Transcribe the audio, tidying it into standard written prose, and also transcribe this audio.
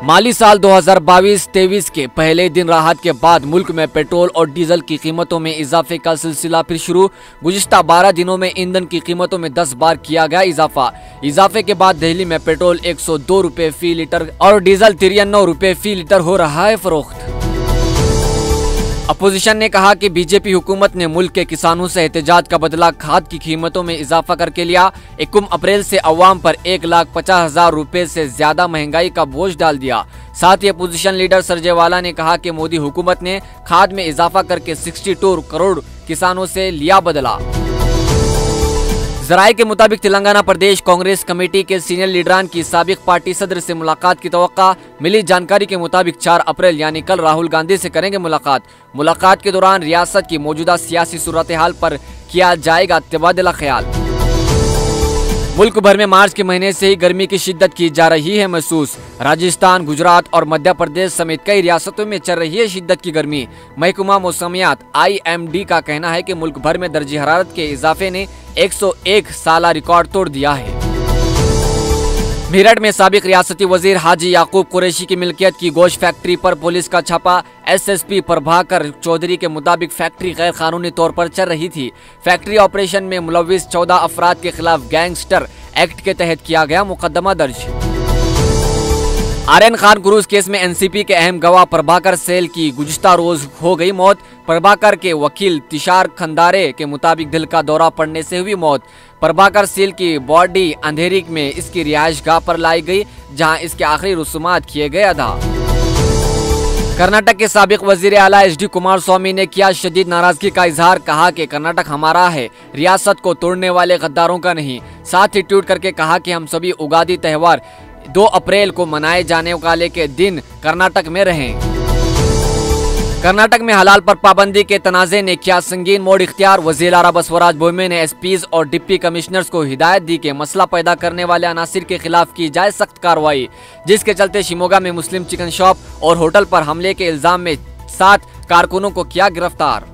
माली साल 2022-23 के पहले दिन राहत के बाद मुल्क में पेट्रोल और डीजल की कीमतों में इजाफे का सिलसिला फिर शुरू। गुज़िश्ता 12 दिनों में ईंधन की कीमतों में 10 बार किया गया इजाफे के बाद दिल्ली में पेट्रोल 102 रुपए फी लीटर और डीजल 93 रुपए फी लीटर हो रहा है फरोख्त। अपोजिशन ने कहा कि बीजेपी हुकूमत ने मुल्क के किसानों से एहतजाज का बदला खाद की कीमतों में इजाफा करके लिया। 21 अप्रैल से अवाम पर 1,50,000 रुपए से ज्यादा महंगाई का बोझ डाल दिया। साथ ही अपोजिशन लीडर सरजेवाला ने कहा कि मोदी हुकूमत ने खाद में इजाफा करके 62 करोड़ किसानों से लिया बदला। जराये के मुताबिक तेलंगाना प्रदेश कांग्रेस कमेटी के सीनियर लीडरान की साबिक पार्टी सदर से मुलाकात की तवक्का। मिली जानकारी के मुताबिक 4 अप्रैल यानी कल राहुल गांधी से करेंगे मुलाकात के दौरान रियासत की मौजूदा सियासी सूरत हाल पर किया जाएगा तबादला ख्याल। मुल्क भर में मार्च के महीने से ही गर्मी की शिद्दत की जा रही है महसूस। राजस्थान, गुजरात और मध्य प्रदेश समेत कई रियासतों में चल रही है शिद्दत की गर्मी। महकमा मौसमियात IMD का कहना है कि मुल्क भर में दर्जे हरारत के इजाफे ने 101 साला रिकॉर्ड तोड़ दिया है। मेरठ में साबिक रियासती वजीर हाजी याकूब कुरैशी की मिल्कियत की गोश्त फैक्ट्री पर पुलिस का छापा। SSP प्रभाकर चौधरी के मुताबिक फैक्ट्री गैर कानूनी तौर पर चल रही थी। फैक्ट्री ऑपरेशन में मुलविस 14 अफराद के खिलाफ गैंगस्टर एक्ट के तहत किया गया मुकदमा दर्ज। आर्यन खान क्रूज केस में NCP के अहम गवाह प्रभाकर सेल की गुज़िश्ता रोज हो गई मौत। प्रभाकर के वकील तिशार खंदारे के मुताबिक दिल का दौरा पड़ने से हुई मौत। प्रभाकर सेल की बॉडी अंधेरी में इसकी रिहाइशगाह पर लाई गई, जहां इसके आखिरी रसूमात किए गए अदा। कर्नाटक के साबिक वजीर आला HD कुमार स्वामी ने किया शदीद नाराजगी का इजहार। कहा कि कर्नाटक हमारा है, रियासत को तोड़ने वाले गद्दारों का नहीं। साथ ही ट्वीट करके कहा कि हम सभी उगादी त्यौहार 2 अप्रैल को मनाए जाने वाले के दिन कर्नाटक में रहें। कर्नाटक में हलाल पर पाबंदी के तनाज़े ने किया संगीन मोड़ इख्तियार। वज़ीर आला बसवराज बोम्मे ने SPs और डिप्टी कमिश्नर्स को हिदायत दी कि मसला पैदा करने वाले अनासिर के खिलाफ की जाए सख्त कार्रवाई, जिसके चलते शिमोगा में मुस्लिम चिकन शॉप और होटल पर हमले के इल्जाम में 7 कारकुनों को किया गिरफ्तार।